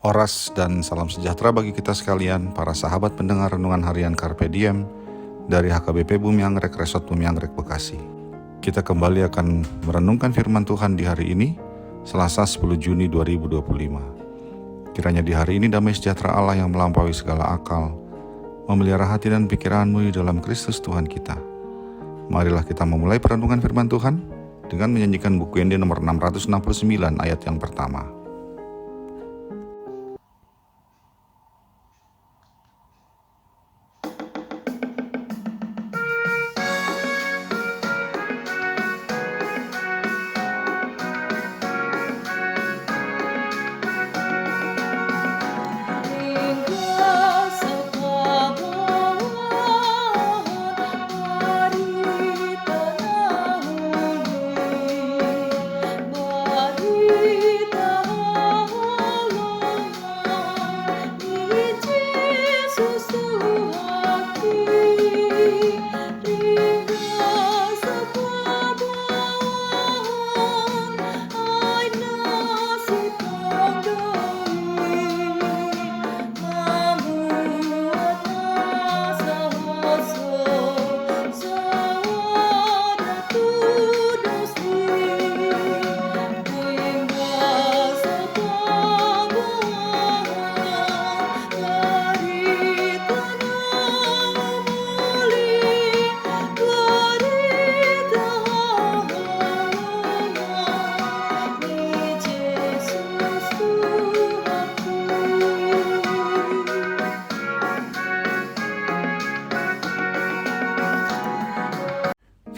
Horas dan salam sejahtera bagi kita sekalian, para sahabat pendengar renungan harian Carpe Diem dari HKBP Bumi Anggrek, Resort Bumi Anggrek, Bekasi. Kita kembali akan merenungkan firman Tuhan di hari ini, Selasa 10 Juni 2025. Kiranya di hari ini damai sejahtera Allah yang melampaui segala akal, memelihara hati dan pikiranmu di dalam Kristus Tuhan kita. Marilah kita memulai perenungan firman Tuhan dengan menyanyikan buku Yende nomor 669 ayat yang pertama.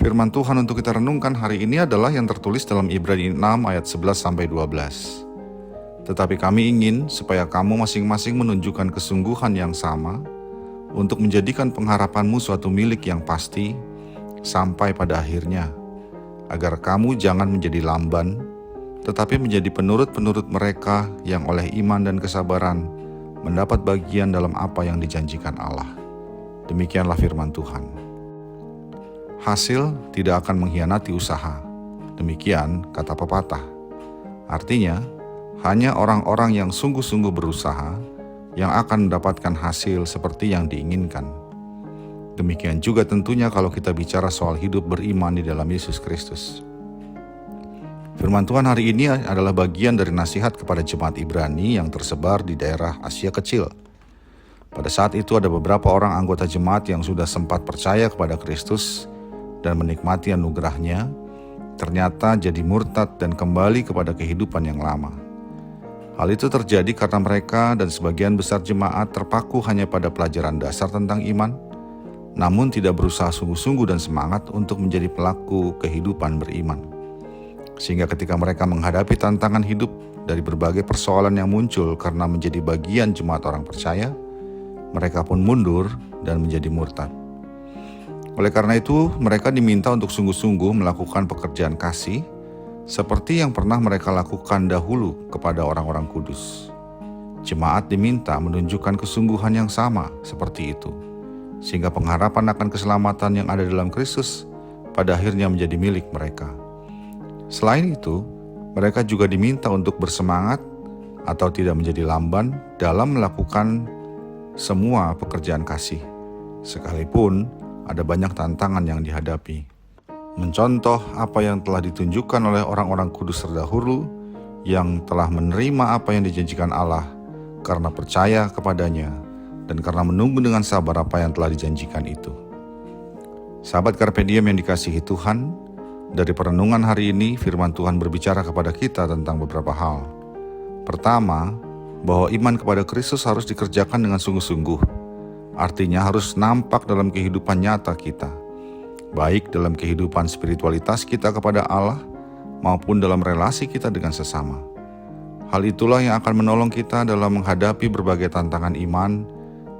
Firman Tuhan untuk kita renungkan hari ini adalah yang tertulis dalam Ibrani 6 ayat 11-12. Tetapi kami ingin supaya kamu masing-masing menunjukkan kesungguhan yang sama untuk menjadikan pengharapanmu suatu milik yang pasti sampai pada akhirnya, agar kamu jangan menjadi lamban, tetapi menjadi penurut-penurut mereka yang oleh iman dan kesabaran mendapat bagian dalam apa yang dijanjikan Allah. Demikianlah firman Tuhan. Hasil tidak akan mengkhianati usaha. Demikian kata pepatah. Artinya, hanya orang-orang yang sungguh-sungguh berusaha yang akan mendapatkan hasil seperti yang diinginkan. Demikian juga tentunya kalau kita bicara soal hidup beriman di dalam Yesus Kristus. Firman Tuhan hari ini adalah bagian dari nasihat kepada jemaat Ibrani yang tersebar di daerah Asia Kecil. Pada saat itu ada beberapa orang anggota jemaat yang sudah sempat percaya kepada Kristus dan menikmati anugerahnya, ternyata jadi murtad dan kembali kepada kehidupan yang lama. Hal itu terjadi karena mereka dan sebagian besar jemaat terpaku hanya pada pelajaran dasar tentang iman, namun tidak berusaha sungguh-sungguh dan semangat untuk menjadi pelaku kehidupan beriman. Sehingga ketika mereka menghadapi tantangan hidup dari berbagai persoalan yang muncul karena menjadi bagian jemaat orang percaya, mereka pun mundur dan menjadi murtad. Oleh karena itu, mereka diminta untuk sungguh-sungguh melakukan pekerjaan kasih seperti yang pernah mereka lakukan dahulu kepada orang-orang kudus. Jemaat diminta menunjukkan kesungguhan yang sama seperti itu, sehingga pengharapan akan keselamatan yang ada dalam Kristus pada akhirnya menjadi milik mereka. Selain itu, mereka juga diminta untuk bersemangat atau tidak menjadi lamban dalam melakukan semua pekerjaan kasih, sekalipun ada banyak tantangan yang dihadapi. Mencontoh apa yang telah ditunjukkan oleh orang-orang kudus terdahulu yang telah menerima apa yang dijanjikan Allah karena percaya kepadanya dan karena menunggu dengan sabar apa yang telah dijanjikan itu. Sahabat Carpe Diem yang dikasihi Tuhan, dari perenungan hari ini firman Tuhan berbicara kepada kita tentang beberapa hal. Pertama, bahwa iman kepada Kristus harus dikerjakan dengan sungguh-sungguh. Artinya harus nampak dalam kehidupan nyata kita, baik dalam kehidupan spiritualitas kita kepada Allah maupun dalam relasi kita dengan sesama. Hal itulah yang akan menolong kita dalam menghadapi berbagai tantangan iman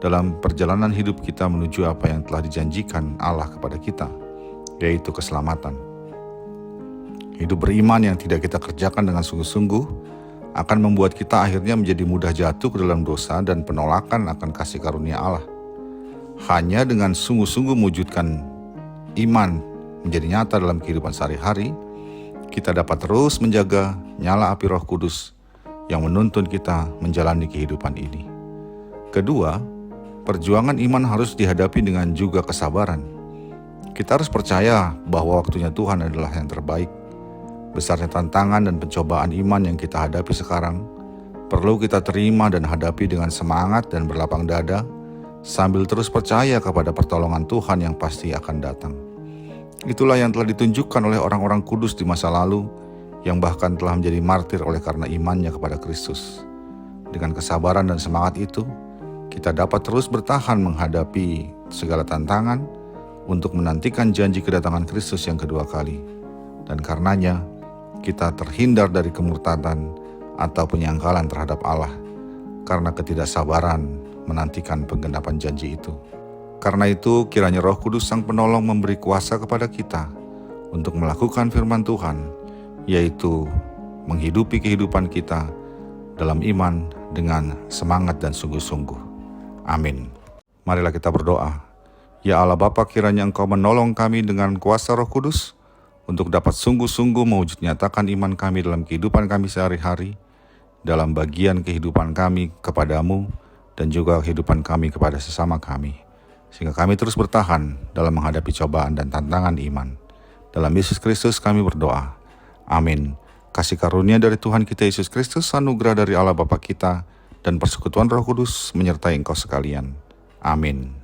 dalam perjalanan hidup kita menuju apa yang telah dijanjikan Allah kepada kita, yaitu keselamatan. Hidup beriman yang tidak kita kerjakan dengan sungguh-sungguh akan membuat kita akhirnya menjadi mudah jatuh ke dalam dosa dan penolakan akan kasih karunia Allah. Hanya dengan sungguh-sungguh mewujudkan iman menjadi nyata dalam kehidupan sehari-hari, kita dapat terus menjaga nyala api Roh Kudus yang menuntun kita menjalani kehidupan ini. Kedua, perjuangan iman harus dihadapi dengan juga kesabaran. Kita harus percaya bahwa waktunya Tuhan adalah yang terbaik. Besarnya tantangan dan pencobaan iman yang kita hadapi sekarang perlu kita terima dan hadapi dengan semangat dan berlapang dada, sambil terus percaya kepada pertolongan Tuhan yang pasti akan datang. Itulah yang telah ditunjukkan oleh orang-orang kudus di masa lalu, yang bahkan telah menjadi martir oleh karena imannya kepada Kristus. Dengan kesabaran dan semangat itu, kita dapat terus bertahan menghadapi segala tantangan untuk menantikan janji kedatangan Kristus yang kedua kali. Dan karenanya, kita terhindar dari kemurtadan atau penyangkalan terhadap Allah karena ketidaksabaran menantikan penggenapan janji itu. Karena itu, kiranya Roh Kudus Sang Penolong memberi kuasa kepada kita untuk melakukan firman Tuhan, yaitu menghidupi kehidupan kita dalam iman dengan semangat dan sungguh-sungguh. Amin. Marilah kita berdoa. Ya Allah Bapa, kiranya Engkau menolong kami dengan kuasa Roh Kudus untuk dapat sungguh-sungguh mewujud nyatakan iman kami dalam kehidupan kami sehari-hari, dalam bagian kehidupan kami kepadamu, dan juga kehidupan kami kepada sesama kami, sehingga kami terus bertahan dalam menghadapi cobaan dan tantangan iman. Dalam Yesus Kristus kami berdoa. Amin. Kasih karunia dari Tuhan kita Yesus Kristus, anugerah dari Allah Bapa kita, dan persekutuan Roh Kudus menyertai engkau sekalian. Amin.